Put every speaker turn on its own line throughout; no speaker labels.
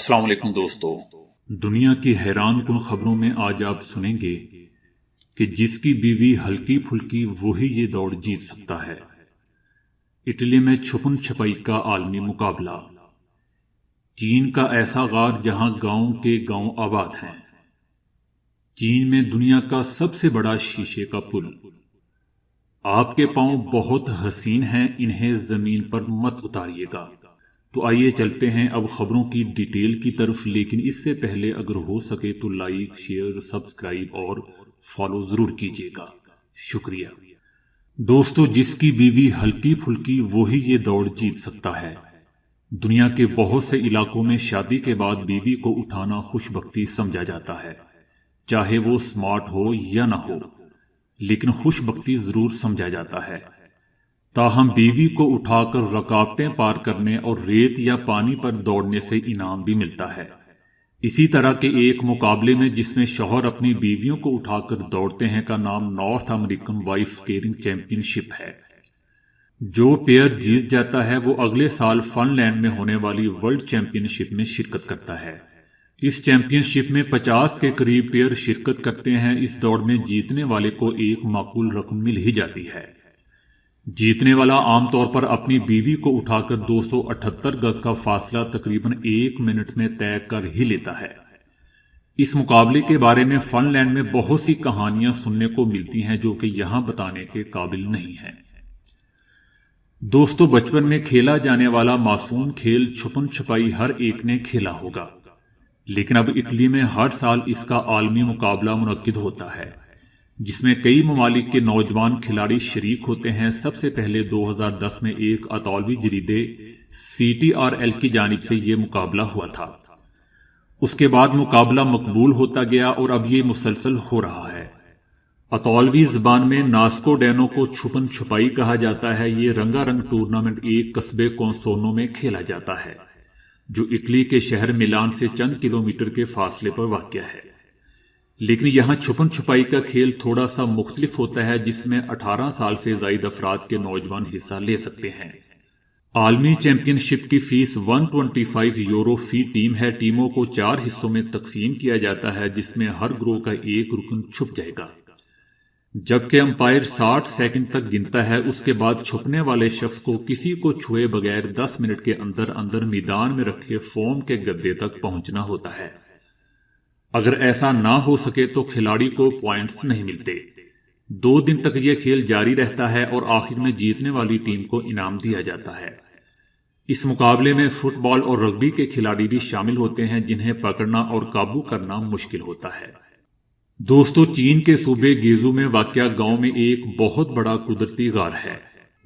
السلام علیکم دوستو، دنیا کی حیران کن خبروں میں آج آپ سنیں گے کہ جس کی بیوی ہلکی پھلکی وہی یہ دوڑ جیت سکتا ہے۔ اٹلی میں چھپن چھپائی کا عالمی مقابلہ۔ چین کا ایسا غار جہاں گاؤں کے گاؤں آباد ہیں۔ چین میں دنیا کا سب سے بڑا شیشے کا پل۔ آپ کے پاؤں بہت حسین ہیں، انہیں زمین پر مت اتاریے گا۔ تو آئیے چلتے ہیں اب خبروں کی ڈیٹیل کی طرف، لیکن اس سے پہلے اگر ہو سکے تو لائک، شیئر، سبسکرائب اور فالو ضرور کیجیے گا، شکریہ۔ دوستو، جس کی بیوی ہلکی پھلکی وہی یہ دوڑ جیت سکتا ہے۔ دنیا کے بہت سے علاقوں میں شادی کے بعد بیوی کو اٹھانا خوش بختی سمجھا جاتا ہے، چاہے وہ سمارٹ ہو یا نہ ہو، لیکن خوش بختی ضرور سمجھا جاتا ہے۔ تاہم بیوی کو اٹھا کر رکاوٹیں پار کرنے اور ریت یا پانی پر دوڑنے سے انعام بھی ملتا ہے۔ اسی طرح کے ایک مقابلے میں جس میں شوہر اپنی بیویوں کو اٹھا کر دوڑتے ہیں کا نام north American wife carrying championship ہے۔ جو پیئر جیت جاتا ہے وہ اگلے سال فن لینڈ میں ہونے والی ورلڈ چیمپئن شپ میں شرکت کرتا ہے۔ اس چیمپئن شپ میں 50 کے قریب پیئر شرکت کرتے ہیں۔ اس دوڑ میں جیتنے والے کو ایک معقول رقم مل ہی جاتی ہے۔ جیتنے والا عام طور پر اپنی بیوی کو اٹھا کر 278 گز کا فاصلہ تقریباً 1 منٹ میں طے کر ہی لیتا ہے۔ اس مقابلے کے بارے میں فن لینڈ میں بہت سی کہانیاں سننے کو ملتی ہیں جو کہ یہاں بتانے کے قابل نہیں ہیں۔ دوستو، بچپن میں کھیلا جانے والا معصوم کھیل چھپن چھپائی ہر ایک نے کھیلا ہوگا، لیکن اب اٹلی میں ہر سال اس کا عالمی مقابلہ منعقد ہوتا ہے، جس میں کئی ممالک کے نوجوان کھلاڑی شریک ہوتے ہیں۔ سب سے پہلے 2010 میں ایک اطالوی جریدے CTRL کی جانب سے یہ مقابلہ ہوا تھا۔ اس کے بعد مقابلہ مقبول ہوتا گیا اور اب یہ مسلسل ہو رہا ہے۔ اطالوی زبان میں ناسکو ڈینو کو چھپن چھپائی کہا جاتا ہے۔ یہ رنگا رنگ ٹورنامنٹ ایک قصبے کونسونو میں کھیلا جاتا ہے، جو اٹلی کے شہر میلان سے چند کلومیٹر کے فاصلے پر واقع ہے۔ لیکن یہاں چھپن چھپائی کا کھیل تھوڑا سا مختلف ہوتا ہے، جس میں 18 سال سے زائد افراد کے نوجوان حصہ لے سکتے ہیں۔ عالمی چیمپئن شپ کی فیس 125 یورو فی ٹیم ہے۔ ٹیموں کو 4 حصوں میں تقسیم کیا جاتا ہے، جس میں ہر گروہ کا ایک رکن چھپ جائے گا۔ جبکہ امپائر 60 سیکنڈ تک گنتا ہے، اس کے بعد چھپنے والے شخص کو کسی کو چھوئے بغیر 10 منٹ کے اندر اندر میدان میں رکھے فوم کے گدے تک پہنچنا ہوتا ہے۔ اگر ایسا نہ ہو سکے تو کھلاڑی کو پوائنٹس نہیں ملتے۔ 2 دن تک یہ کھیل جاری رہتا ہے اور آخر میں جیتنے والی ٹیم کو انعام دیا جاتا ہے۔ اس مقابلے میں فٹ بال اور رگبی کے کھلاڑی بھی شامل ہوتے ہیں، جنہیں پکڑنا اور قابو کرنا مشکل ہوتا ہے۔ دوستو، چین کے صوبے گیزو میں واقع گاؤں میں ایک بہت بڑا قدرتی غار ہے،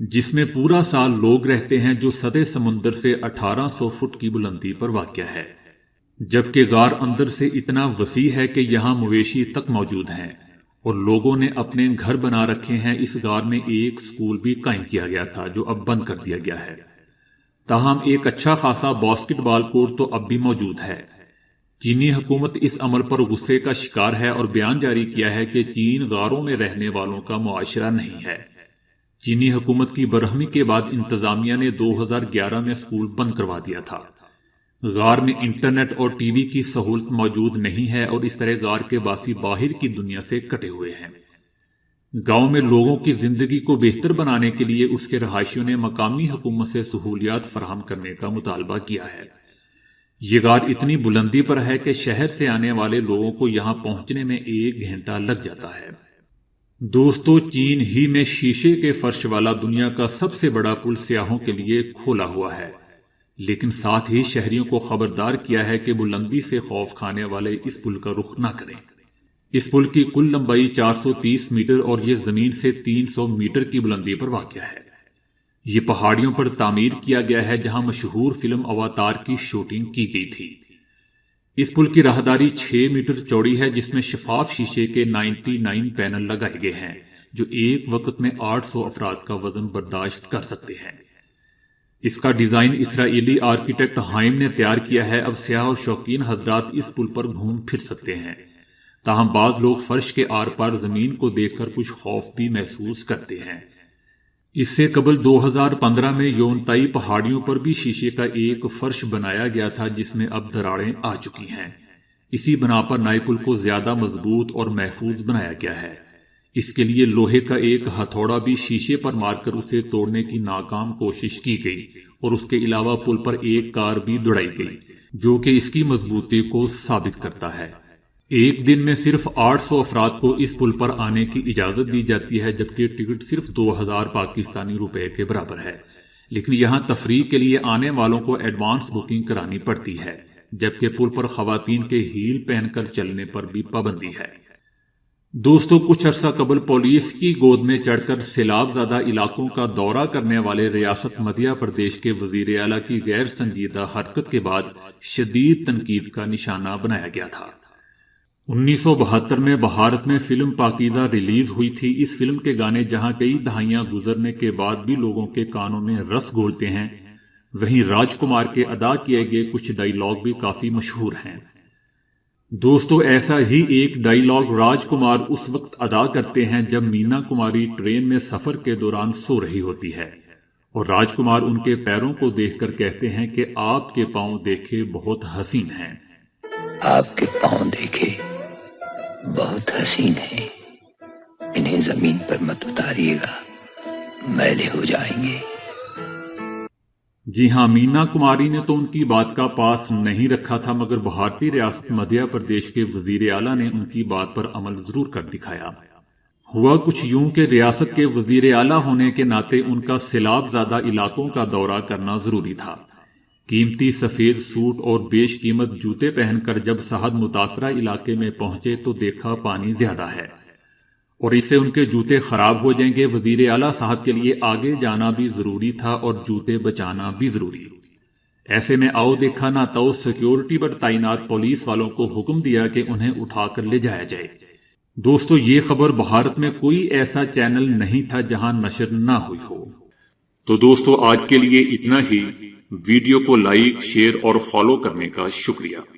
جس میں پورا سال لوگ رہتے ہیں، جو سطح سمندر سے 1800 فٹ کی بلندی پر واقع ہے۔ جبکہ غار اندر سے اتنا وسیع ہے کہ یہاں مویشی تک موجود ہیں اور لوگوں نے اپنے گھر بنا رکھے ہیں۔ اس غار میں ایک سکول بھی قائم کیا گیا تھا، جو اب بند کر دیا گیا ہے۔ تاہم ایک اچھا خاصا باسکٹ بال کورٹ تو اب بھی موجود ہے۔ چینی حکومت اس عمل پر غصے کا شکار ہے اور بیان جاری کیا ہے کہ چین غاروں میں رہنے والوں کا معاشرہ نہیں ہے۔ چینی حکومت کی برہمی کے بعد انتظامیہ نے 2011 میں سکول بند کروا دیا تھا۔ غار میں انٹرنیٹ اور ٹی وی کی سہولت موجود نہیں ہے اور اس طرح غار کے باسی باہر کی دنیا سے کٹے ہوئے ہیں۔ گاؤں میں لوگوں کی زندگی کو بہتر بنانے کے لیے اس کے رہائشیوں نے مقامی حکومت سے سہولیات فراہم کرنے کا مطالبہ کیا ہے۔ یہ غار اتنی بلندی پر ہے کہ شہر سے آنے والے لوگوں کو یہاں پہنچنے میں 1 گھنٹہ لگ جاتا ہے۔ دوستو، چین ہی میں شیشے کے فرش والا دنیا کا سب سے بڑا پل سیاحوں کے لیے کھولا ہوا ہے، لیکن ساتھ ہی شہریوں کو خبردار کیا ہے کہ بلندی سے خوف کھانے والے اس پل کا رخ نہ کریں۔ اس پل کی کل لمبائی 430 میٹر اور یہ زمین سے 300 میٹر کی بلندی پر واقع ہے۔ یہ پہاڑیوں پر تعمیر کیا گیا ہے، جہاں مشہور فلم اواتار کی شوٹنگ کی گئی تھی۔ اس پل کی راہداری 6 میٹر چوڑی ہے، جس میں شفاف شیشے کے 99 پینل لگائے گئے ہیں، جو ایک وقت میں 800 افراد کا وزن برداشت کر سکتے ہیں۔ اس کا ڈیزائن اسرائیلی آرکیٹیکٹ ہائم نے تیار کیا ہے۔ اب سیاح اور شوقین حضرات اس پل پر گھوم پھر سکتے ہیں، تاہم بعض لوگ فرش کے آر پار زمین کو دیکھ کر کچھ خوف بھی محسوس کرتے ہیں۔ اس سے قبل 2015 میں یونتائی پہاڑیوں پر بھی شیشے کا ایک فرش بنایا گیا تھا جس میں اب دراڑیں آ چکی ہیں۔ اسی بنا پر نئے پل کو زیادہ مضبوط اور محفوظ بنایا گیا ہے۔ اس کے لیے لوہے کا ایک ہتھوڑا بھی شیشے پر مار کر اسے توڑنے کی ناکام کوشش کی گئی اور اس کے علاوہ پل پر ایک کار بھی دوڑائی گئی جو کہ اس کی مضبوطی کو ثابت کرتا ہے۔ ایک دن میں صرف 800 افراد کو اس پل پر آنے کی اجازت دی جاتی ہے، جبکہ ٹکٹ صرف 2000 پاکستانی روپے کے برابر ہے، لیکن یہاں تفریح کے لیے آنے والوں کو ایڈوانس بکنگ کرانی پڑتی ہے، جبکہ پل پر خواتین کے ہیل پہن کر چلنے پر بھی پابندی ہے۔ دوستو، کچھ عرصہ قبل پولیس کی گود میں چڑھ کر سیلاب زدہ علاقوں کا دورہ کرنے والے ریاست مدھیہ پردیش کے وزیر اعلیٰ کی غیر سنجیدہ حرکت کے بعد شدید تنقید کا نشانہ بنایا گیا تھا۔ 1972 میں بھارت میں فلم پاکیزہ ریلیز ہوئی تھی۔ اس فلم کے گانے جہاں کئی دہائیاں گزرنے کے بعد بھی لوگوں کے کانوں میں رس گھولتے ہیں، وہیں راج کمار کے ادا کیے گئے کچھ ڈائیلاگ بھی کافی مشہور ہیں۔ دوستو، ایسا ہی ایک ڈائیلاگ راج کمار اس وقت ادا کرتے ہیں جب مینا کماری ٹرین میں سفر کے دوران سو رہی ہوتی ہے اور راج کمار ان کے پیروں کو دیکھ کر کہتے ہیں کہ آپ کے پاؤں دیکھے بہت حسین ہیں۔
آپ کے پاؤں دیکھے بہت حسین ہیں، انہیں زمین پر مت اتاریے گا، میلے ہو جائیں گے۔
جی ہاں، مینا کماری نے تو ان کی بات کا پاس نہیں رکھا تھا، مگر بھارتی ریاست مدھیہ پردیش کے وزیر اعلیٰ نے ان کی بات پر عمل ضرور کر دکھایا۔ ہوا کچھ یوں کہ ریاست کے وزیر اعلیٰ ہونے کے ناطے ان کا سیلاب زدہ علاقوں کا دورہ کرنا ضروری تھا۔ قیمتی سفید سوٹ اور بیش قیمت جوتے پہن کر جب صاحب متاثرہ علاقے میں پہنچے تو دیکھا پانی زیادہ ہے اور اس سے ان کے جوتے خراب ہو جائیں گے۔ وزیر اعلیٰ صاحب کے لیے آگے جانا بھی ضروری تھا اور جوتے بچانا بھی ضروری۔ ایسے میں آؤ دیکھا نہ تو سیکیورٹی پر تعینات پولیس والوں کو حکم دیا کہ انہیں اٹھا کر لے جایا جائے۔ دوستو، یہ خبر بھارت میں کوئی ایسا چینل نہیں تھا جہاں نشر نہ ہوئی ہو۔ تو دوستو، آج کے لیے اتنا ہی۔ ویڈیو کو لائک، شیئر اور فالو کرنے کا شکریہ۔